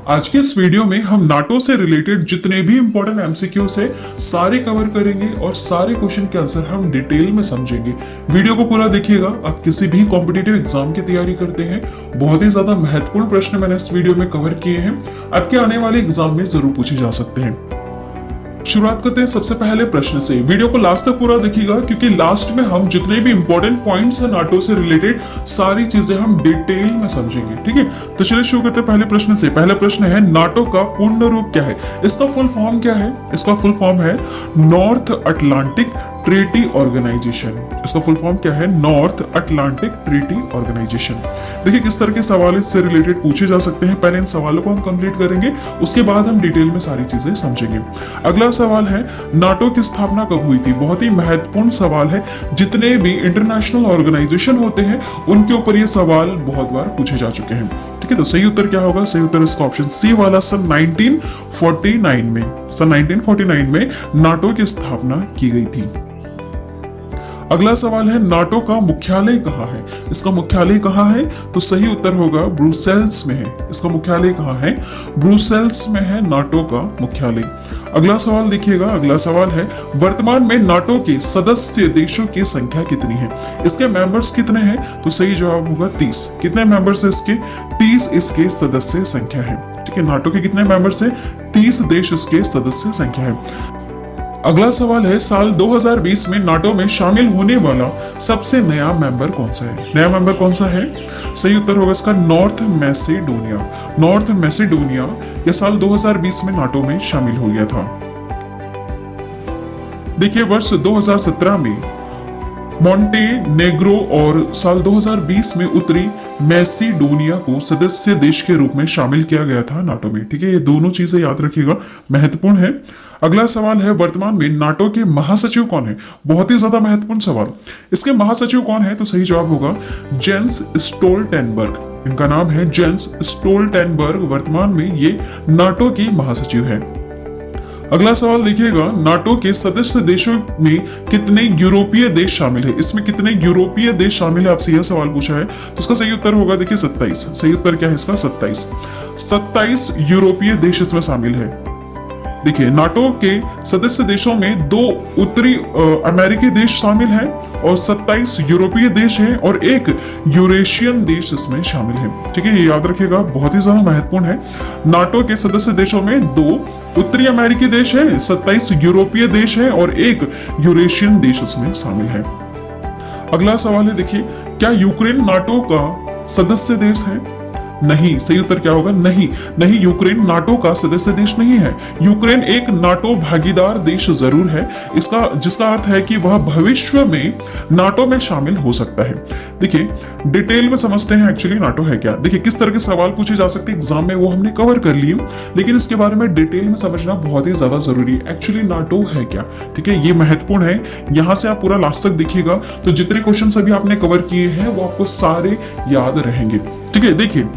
आज के इस वीडियो में हम नाटो से रिलेटेड जितने भी इंपॉर्टेंट एमसीक्यू से सारे कवर करेंगे और सारे क्वेश्चन के आंसर हम डिटेल में समझेंगे। वीडियो को पूरा देखिएगा। आप किसी भी कॉम्पिटिटिव एग्जाम की तैयारी करते हैं, बहुत ही ज्यादा महत्वपूर्ण प्रश्न मैंने इस वीडियो में कवर किए हैं, आपके आने वाले एग्जाम में जरूर पूछे जा सकते हैं। शुरुआत करते हैं सबसे पहले प्रश्न से। वीडियो को लास्ट तक पूरा देखिएगा क्योंकि लास्ट में हम जितने भी इंपॉर्टेंट पॉइंट्स हैं नाटो से रिलेटेड सारी चीजें हम डिटेल में समझेंगे। ठीक है, तो चलिए शुरू करते हैं पहले प्रश्न से। पहला प्रश्न है, नाटो का पूर्ण रूप क्या है? इसका फुल फॉर्म क्या है? इसका फुल फॉर्म है नॉर्थ अटलांटिक ट्रीटी ऑर्गेनाइजेशन। इसका फुल फॉर्म क्या है? North Atlantic Treaty Organization. देखिए किस तरह के सवाल इससे रिलेटेड पूछे जा सकते हैं। पहले इन सवालों को हम कंप्लीट करेंगे, उसके बाद हम डिटेल में सारी चीजें समझेंगे। अगला सवाल है, नाटो की स्थापना कब हुई थी? बहुत ही महत्वपूर्ण सवाल है। जितने भी इंटरनेशनल ऑर्गेनाइजेशन होते हैं उनके ऊपर ये सवाल बहुत बार पूछे जा चुके हैं। ठीक है, तो सही उत्तर क्या होगा? सही उत्तर इसका ऑप्शन सी वाला सन 1949 में, सन 1949 में नाटो की स्थापना की गई थी। अगला सवाल है, नाटो का मुख्यालय कहाँ है? इसका मुख्यालय कहाँ है? तो सही उत्तर होगा ब्रुसेल्स में है। इसका मुख्यालय कहाँ है? ब्रुसेल्स में है नाटो का मुख्यालय। अगला सवाल देखिएगा। अगला सवाल है, वर्तमान में नाटो के सदस्य देशों की संख्या कितनी है? इसके मेंबर्स कितने हैं? तो सही जवाब होगा 30। कितने मेंबर्स है इसके? 30 इसके सदस्य संख्या है। ठीक है, नाटो के कितने मेंबर्स है? 30 देश इसके सदस्य संख्या है। अगला सवाल है, साल 2020 में नाटो में शामिल होने वाला सबसे नया मेंबर कौन सा है? नया मेंबर कौन सा है? सही उत्तर होगा इसका नॉर्थ मैसेडोनिया। नॉर्थ मैसेडोनिया यह साल 2020 में नाटो में शामिल हो गया था। देखिए वर्ष 2017 में मॉन्टेनेग्रो और साल 2020 में उत्तरी मैसेडोनिया को सदस्य देश के रूप में शामिल किया गया था नाटो में। ठीक है, ये दोनों चीजें याद रखिएगा, महत्वपूर्ण है। अगला सवाल है, वर्तमान में नाटो के महासचिव कौन है? बहुत ही ज्यादा महत्वपूर्ण सवाल। इसके महासचिव कौन है? तो सही जवाब होगा जेंस स्टोल्टेनबर्ग। इनका नाम है जेंस स्टोल्टेनबर्ग। वर्तमान में ये नाटो की महासचिव है। अगला सवाल देखिएगा, नाटो के सदस्य देशों में कितने यूरोपीय देश शामिल है? इसमें कितने यूरोपीय देश शामिल है? आपसे यह सवाल पूछा है, तो इसका सही उत्तर होगा देखिए 27। सही उत्तर क्या है इसका? 27। 27 यूरोपीय देश इसमें शामिल है। देखिए नाटो के सदस्य देशों में 2 उत्तरी अमेरिकी देश शामिल हैं और 27 यूरोपीय देश हैं और एक यूरेशियन देश इसमें शामिल है। ठीक है, ये याद रखिएगा, बहुत ही ज्यादा महत्वपूर्ण है। नाटो के सदस्य देशों में 2 उत्तरी अमेरिकी देश है, 27 यूरोपीय देश है और एक यूरेशियन देश इसमें शामिल है। अगला सवाल है, देखिए क्या यूक्रेन नाटो का सदस्य देश है? नहीं। सही उत्तर क्या होगा? नहीं, नहीं, यूक्रेन नाटो का सदस्य देश नहीं है। यूक्रेन एक नाटो भागीदार देश जरूर है, इसका जिसका अर्थ है कि वह भविष्य में नाटो में शामिल हो सकता है। देखिए डिटेल में समझते हैं एक्चुअली नाटो है क्या। देखिए किस तरह के सवाल पूछे जा सकते हैं एग्जाम में, वो हमने कवर कर लिए, लेकिन इसके बारे में डिटेल में समझना बहुत ही ज्यादा जरूरी है। एक्चुअली नाटो है क्या? ठीक है, ये महत्वपूर्ण है। यहां से आप पूरा लास्ट तक देखिएगा तो जितने क्वेश्चन अभी आपने कवर किए हैं वो आपको सारे याद रहेंगे। ठीक है, देखिए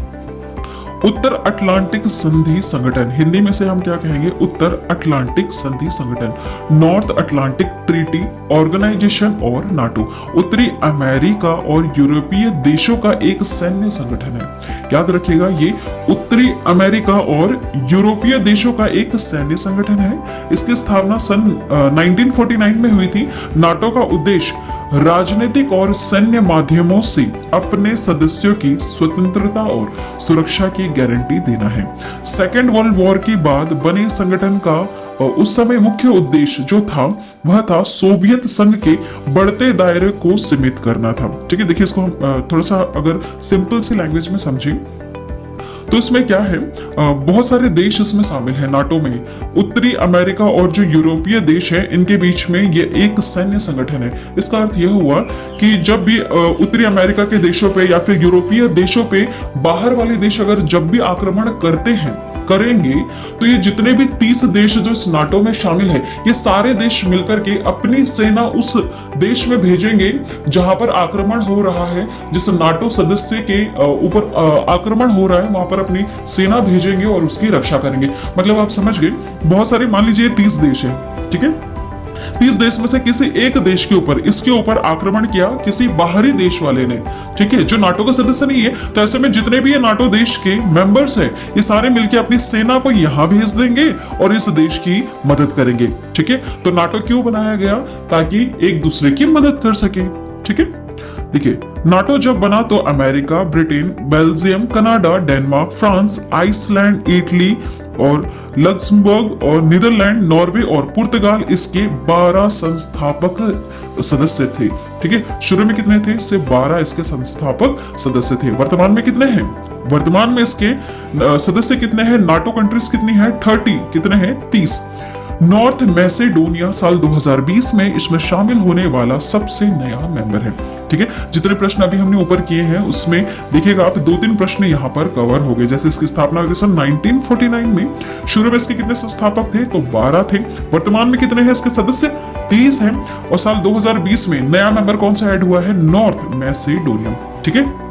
उत्तर अटलांटिक संधि संगठन, हिंदी में से हम क्या कहेंगे? उत्तर अटलांटिक संधि संगठन, नॉर्थ अटलांटिक ट्रीटी ऑर्गेनाइजेशन और नाटो उत्तरी अमेरिका और यूरोपीय देशों का एक सैन्य संगठन है। याद रखिएगा, ये उत्तरी अमेरिका और यूरोपीय देशों का एक सैन्य संगठन है। इसकी स्थापना सन 1949 में हुई थी। नाटो का उद्देश्य राजनीतिक और सैन्य माध्यमों से अपने सदस्यों की स्वतंत्रता और सुरक्षा की गारंटी देना है। सेकेंड वर्ल्ड वॉर के बाद बने संगठन का उस समय मुख्य उद्देश्य जो था वह था सोवियत संघ के बढ़ते दायरे को सीमित करना था। ठीक है, देखिए इसको हम थोड़ा सा अगर सिंपल सी लैंग्वेज में समझें तो इसमें क्या है, बहुत सारे देश इसमें शामिल हैं नाटो में। उत्तरी अमेरिका और जो यूरोपीय देश है इनके बीच में ये एक सैन्य संगठन है। इसका अर्थ यह हुआ कि जब भी उत्तरी अमेरिका के देशों पे या फिर यूरोपीय देशों पे बाहर वाले देश अगर जब भी आक्रमण करेंगे तो ये जितने भी 30 देश जो इस नाटो में शामिल है ये सारे देश मिलकर के अपनी सेना उस देश में भेजेंगे जहां पर आक्रमण हो रहा है, जिस नाटो सदस्य के ऊपर आक्रमण हो रहा है वहां पर अपनी सेना भेजेंगे और उसकी रक्षा करेंगे। मतलब आप समझ गए, बहुत सारे मान लीजिए 30 देश है, ठीक है, 30 देश में से किसी एक देश के ऊपर इसके ऊपर आक्रमण किया किसी बाहरी देश वाले ने, ठीक है, जो नाटो का सदस्य नहीं है, तो ऐसे में जितने भी ये नाटो देश के मेंबर्स हैं, ये सारे मिलकर अपनी सेना को यहां भेज देंगे और इस देश की मदद करेंगे, ठीक है। तो नाटो क्यों बनाया गया? ताकि एक दूसरे की मदद कर सके, ठीक है। देखिए, नाटो जब बना तो America, Britain, Belgium, Canada, Denmark, France, Iceland, Italy और लक्समबर्ग और नीदरलैंड, नॉर्वे और पुर्तगाल इसके 12 संस्थापक सदस्य थे, ठीक है। शुरू में कितने थे? सिर्फ 12 इसके संस्थापक सदस्य थे। वर्तमान में कितने हैं? वर्तमान में इसके सदस्य कितने हैं? नाटो कंट्रीज कितनी है? 30। कितने हैं? 30। नॉर्थ मैसेडोनिया साल 2020 में इसमें शामिल होने वाला सबसे नया मेंबर है, ठीक है। जितने प्रश्न अभी हमने ऊपर किए हैं उसमें देखिएगा आप 2-3 प्रश्न यहाँ पर कवर हो गए। जैसे इसकी स्थापना हुई थी सन 1949 में। शुरू में इसके कितने संस्थापक थे? तो 12 थे। वर्तमान में कितने हैं इसके सदस्य? 30 हैं। और साल 2020 में नया मेंबर कौन सा ऐड हुआ है? नॉर्थ मैसेडोनिया, ठीक है।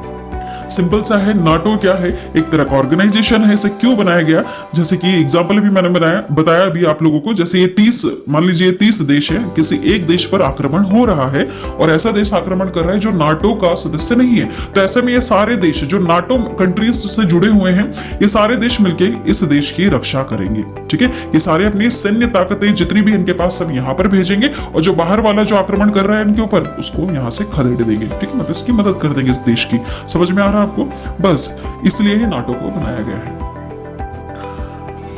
सिंपल सा है, नाटो क्या है? एक तरह का ऑर्गेनाइजेशन है। इसे क्यों बनाया गया? जैसे कि एग्जांपल भी मैंने बताया अभी आप लोगों को। जैसे ये 30, मान लीजिए 30 देश है, किसी एक देश पर आक्रमण हो रहा है और ऐसा देश आक्रमण कर रहा है जो नाटो का सदस्य नहीं है, तो ऐसे में ये सारे देश जो नाटो कंट्रीज से जुड़े हुए हैं, ये सारे देश मिलकर इस देश की रक्षा करेंगे, ठीक है। ये सारे अपनी सैन्य ताकतें जितनी भी इनके पास सब यहाँ पर भेजेंगे और जो बाहर वाला जो आक्रमण कर रहा है इनके ऊपर, उसको यहाँ से खदेड़ देंगे, ठीक है। मतलब इसकी मदद कर देंगे इस देश की। समझ में आ रहा है आपको? बस इसलिए ही नाटो को बनाया गया है।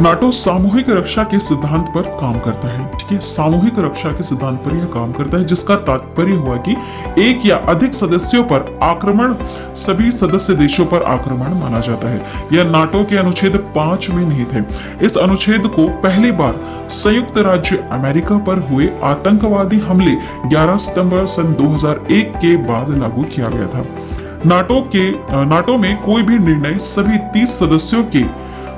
नाटो सामूहिक रक्षा के सिद्धांत पर काम करता है, ठीक है। सामूहिक रक्षा के सिद्धांत पर यह काम करता है, जिसका तात्पर्य हुआ कि एक या अधिक सदस्यों पर आक्रमण सभी सदस्य देशों पर आक्रमण माना जाता है। यह नाटो के अनुच्छेद 5 में नहीं थे। इस अनुच्छेद को पहली बार संयुक्त राज्य अमेरिका पर हुए आतंकवादी हमले 11 सितंबर सन 2001 के बाद लागू किया गया था। नाटो में कोई भी निर्णय सभी 30 सदस्यों के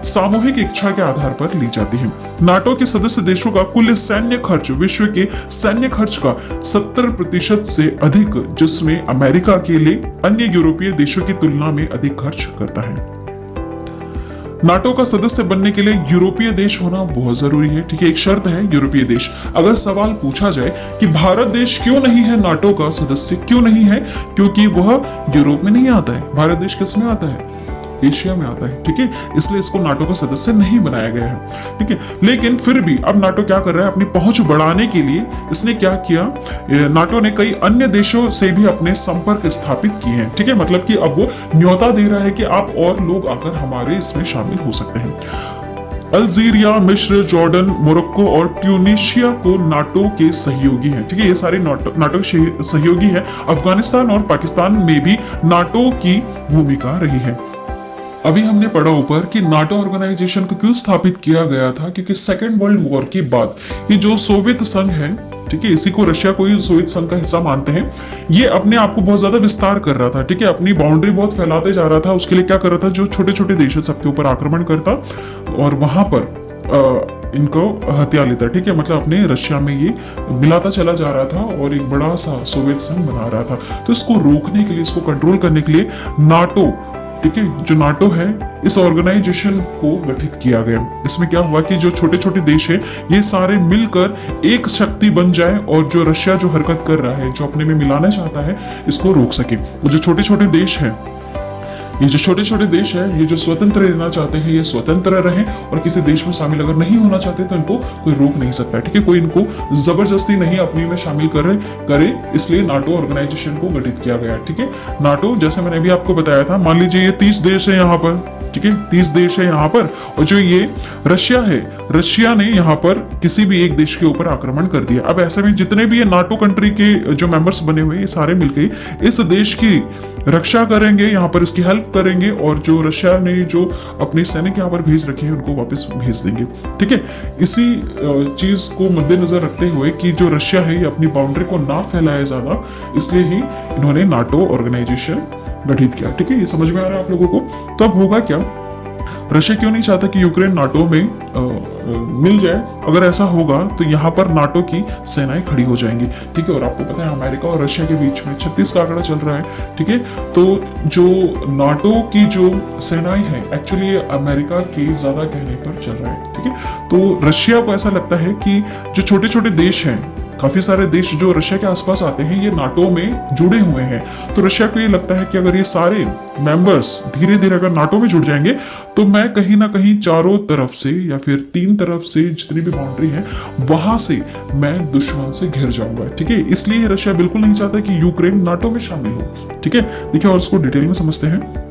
सामूहिक इच्छा के आधार पर ली जाती है। नाटो के सदस्य देशों का कुल सैन्य खर्च विश्व के सैन्य खर्च का 70% से अधिक, जिसमें अमेरिका अकेले अन्य यूरोपीय देशों की तुलना में अधिक खर्च करता है। नाटो का सदस्य बनने के लिए यूरोपीय देश होना बहुत जरूरी है, ठीक है। एक शर्त है यूरोपीय देश। अगर सवाल पूछा जाए कि भारत देश क्यों नहीं है नाटो का सदस्य, क्यों नहीं है? क्योंकि वह यूरोप में नहीं आता है। भारत देश किस में आता है? एशिया में आता है, ठीक है। इसलिए इसको नाटो का सदस्य नहीं बनाया गया है, ठीक है। लेकिन फिर भी अब नाटो क्या कर रहा है? अपनी पहुंच बढ़ाने के लिए इसने क्या किया? नाटो ने कई अन्य देशों से भी अपने संपर्क स्थापित किए हैं, ठीक है। मतलब कि अब वो न्योता दे रहा है कि आप और लोग आकर हमारे इसमें शामिल हो सकते हैं। अल्जीरिया, मिस्र, जॉर्डन, मोरक्को और ट्यूनीशिया को नाटो के सहयोगी हैं, ठीक है। ये सारे नाटो के सहयोगी हैं। अफगानिस्तान और पाकिस्तान में भी नाटो की भूमिका रही है। अभी हमने पढ़ा ऊपर कि नाटो ऑर्गेनाइजेशन को क्यों स्थापित किया गया था, क्योंकि सेकेंड वर्ल्ड वॉर के बाद ये जो सोवियत संघ है, ठीक है, इसी को रशिया को ही सोवियत संघ का हिस्सा मानते हैं, ये अपने आप को बहुत ज्यादा विस्तार कर रहा था, ठीक है। अपनी बाउंड्री बहुत फैलाते जा रहा था। उसके लिए क्या कर रहा था? जो छोटे छोटे देश है सबके ऊपर आक्रमण करता और वहां पर इनको हत्या लेता, ठीक है। मतलब अपने रशिया में ये मिलाता चला जा रहा था और एक बड़ा सा सोवियत संघ बना रहा था। तो इसको रोकने के लिए, इसको कंट्रोल करने के लिए नाटो, ठीक है, जो नाटो है, इस ऑर्गेनाइजेशन को गठित किया गया। इसमें क्या हुआ कि जो छोटे छोटे देश है ये सारे मिलकर एक शक्ति बन जाए और जो रशिया जो हरकत कर रहा है, जो अपने में मिलाना चाहता है, इसको रोक सके। वो जो छोटे छोटे देश है, ये जो छोटे छोटे देश है, ये जो स्वतंत्र रहना चाहते हैं, ये स्वतंत्र रहें और किसी देश में शामिल अगर नहीं होना चाहते तो इनको कोई रोक नहीं सकता, ठीक है। कोई इनको जबरदस्ती नहीं अपनी में शामिल करे। इसलिए नाटो ऑर्गेनाइजेशन को गठित किया गया, ठीक है। नाटो, जैसे मैंने अभी आपको बताया था, मान लीजिए ये 30 देश है यहाँ पर, ठीक है, 30 देश है यहाँ पर, और जो ये रशिया है, रशिया ने यहाँ पर किसी भी एक देश के ऊपर आक्रमण कर दिया। अब ऐसे में जितने भी ये नाटो कंट्री के जो मेंबर्स बने हुए, ये सारे मिलकर इस देश की रक्षा करेंगे, यहाँ पर इसकी हेल्प करेंगे और जो रशिया ने जो अपने सैनिक यहाँ पर भेज रखे हैं उनको वापस भेज देंगे, ठीक है। इसी चीज को मद्देनजर रखते हुए कि जो रशिया है ये अपनी बाउंड्री को ना फैलाए ज्यादा, इसलिए ही इन्होंने नाटो ऑर्गेनाइजेशन गठित किया, ठीक है। ये समझ में आ रहा है आप लोगों को? तो अब होगा क्या? रशिया क्यों नहीं चाहता कि यूक्रेन नाटो में मिल जाए? अगर ऐसा होगा तो यहाँ पर नाटो की सेनाएं खड़ी हो जाएंगी, ठीक है। और आपको पता है अमेरिका और रशिया के बीच में 36 का आंकड़ा चल रहा है, ठीक है। तो जो नाटो की जो सेनाएं हैं, एक्चुअली ये अमेरिका के ज्यादा कहने पर चल रहा है, ठीक है। तो रशिया को ऐसा लगता है कि जो छोटे छोटे देश हैं, काफी सारे देश जो रशिया के आसपास आते हैं ये नाटो में जुड़े हुए हैं। तो रशिया को ये लगता है कि अगर ये सारे मेंबर्स धीरे धीरे अगर नाटो में जुड़ जाएंगे तो मैं कहीं ना कहीं चारों तरफ से या फिर तीन तरफ से जितनी भी बाउंड्री है वहां से मैं दुश्मन से घिर जाऊंगा। ठीक है, इसलिए रशिया बिल्कुल नहीं चाहता कि यूक्रेन नाटो में शामिल हो। ठीक है, देखिए और इसको डिटेल में समझते हैं।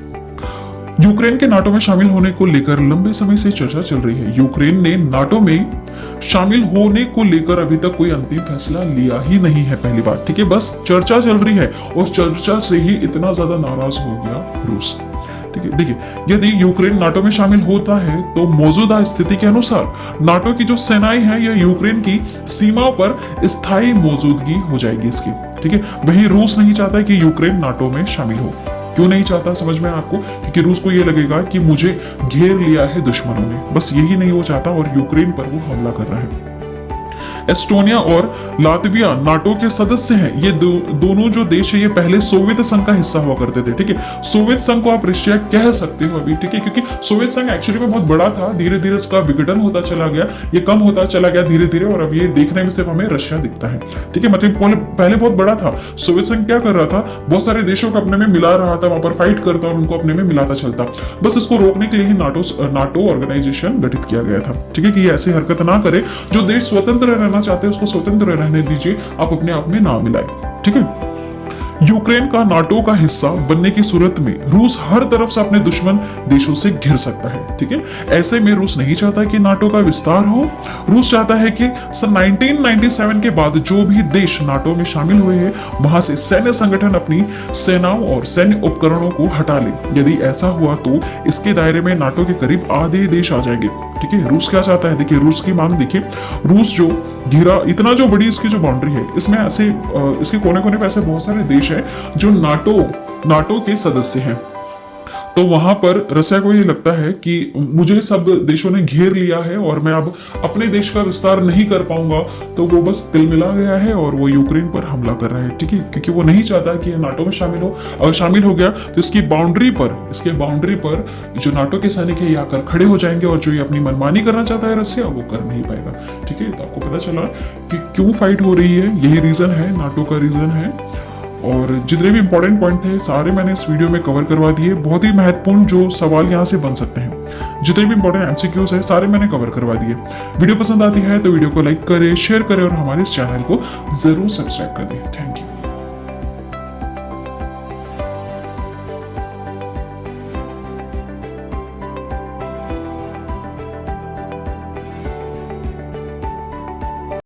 यूक्रेन के नाटो में शामिल होने को लेकर लंबे समय से चर्चा चल रही है। यूक्रेन ने नाटो में शामिल होने को लेकर अभी तक कोई अंतिम फैसला लिया ही नहीं है, पहली बात। ठीक है, बस चर्चा चल रही है और चर्चा से ही इतना ज्यादा नाराज हो गया रूस। ठीक है, देखिए यदि यूक्रेन नाटो में शामिल होता है तो मौजूदा स्थिति के अनुसार नाटो की जो सेनाएं हैं यह यूक्रेन की सीमाओं पर स्थायी मौजूदगी हो जाएगी इसकी। ठीक है, वहीं रूस नहीं चाहता कि यूक्रेन नाटो में शामिल हो। क्यों नहीं चाहता समझ में आपको? क्योंकि रूस को यह लगेगा कि मुझे घेर लिया है दुश्मनों ने, बस यही नहीं वो चाहता और यूक्रेन पर वो हमला कर रहा है। एस्टोनिया और लातविया नाटो के सदस्य हैं। ये दोनों जो देश है ये पहले सोवियत संघ का हिस्सा हुआ करते थे। ठीक है, सोवियत संघ को आप रशिया कह सकते हो अभी। ठीक है, क्योंकि सोवियत संघ एक्चुअली में बहुत बड़ा था, धीरे धीरे इसका विघटन होता चला गया, ये कम होता चला गया धीरे धीरे, और अब ये देखने में सिर्फ हमें रशिया दिखता है। ठीक है, मतलब पहले बहुत बड़ा था। सोवियत संघ क्या कर रहा था, बहुत सारे देशों को अपने में मिला रहा था, वहां पर फाइट करता और उनको अपने में मिलाता चलता। बस इसको रोकने के लिए ही नाटो ऑर्गेनाइजेशन गठित किया गया था। ठीक है, कि ऐसी हरकत ना करे, जो देश स्वतंत्र रहना चाहते हैं उसको स्वतंत्र रहने दीजिए, आप अपने आप में ना मिलाए। ठीक है, यूक्रेन का नाटो का हिस्सा बनने की सूरत में रूस हर तरफ से अपने दुश्मन देशों से घिर सकता है। ठीक है, ऐसे में रूस नहीं चाहता कि नाटो का विस्तार हो। रूस चाहता है कि सन 1997 के बाद जो भी देश नाटो में शामिल हुए हैं वहां से सैन्य संगठन अपनी सेनाओं और सैन्य उपकरणों को हटा ले। यदि ऐसा हुआ तो इसके दायरे में नाटो के करीब आधे देश आ जाएंगे। ठीक है, रूस क्या चाहता है, देखिए रूस की मांग देखिए। रूस जो घिरा इतना जो बड़ी इसकी जो बाउंड्री है, इसमें ऐसे इसके कोने कोने पे ऐसे बहुत सारे देश हैं जो नाटो के सदस्य हैं। तो वहां पर रशिया को ये लगता है कि मुझे सब देशों ने घेर लिया है और मैं अब अपने देश का विस्तार नहीं कर पाऊंगा, तो वो बस तिलमिला गया है और वो यूक्रेन पर हमला कर रहा है। ठीक है, क्योंकि वो नहीं चाहता कि नाटो में शामिल हो। अगर शामिल हो गया तो इसके बाउंड्री पर जो नाटो के सैनिक है ये आकर खड़े हो जाएंगे और जो ये अपनी मनमानी करना चाहता है रशिया वो कर नहीं पाएगा। ठीक है, तो आपको पता चला कि क्यों फाइट हो रही है, यही रीजन है, नाटो का रीजन है। और जितने भी इंपॉर्टेंट पॉइंट थे सारे मैंने इस वीडियो में कवर करवा दिए। बहुत ही महत्वपूर्ण जो सवाल यहाँ से बन सकते हैं, जितने भी इंपॉर्टेंट एमसीक्यूज है सारे मैंने कवर करवा दिए। वीडियो पसंद आती है तो वीडियो को लाइक करें, शेयर करें और हमारे इस चैनल को जरूर सब्सक्राइब कर दें। Thank you.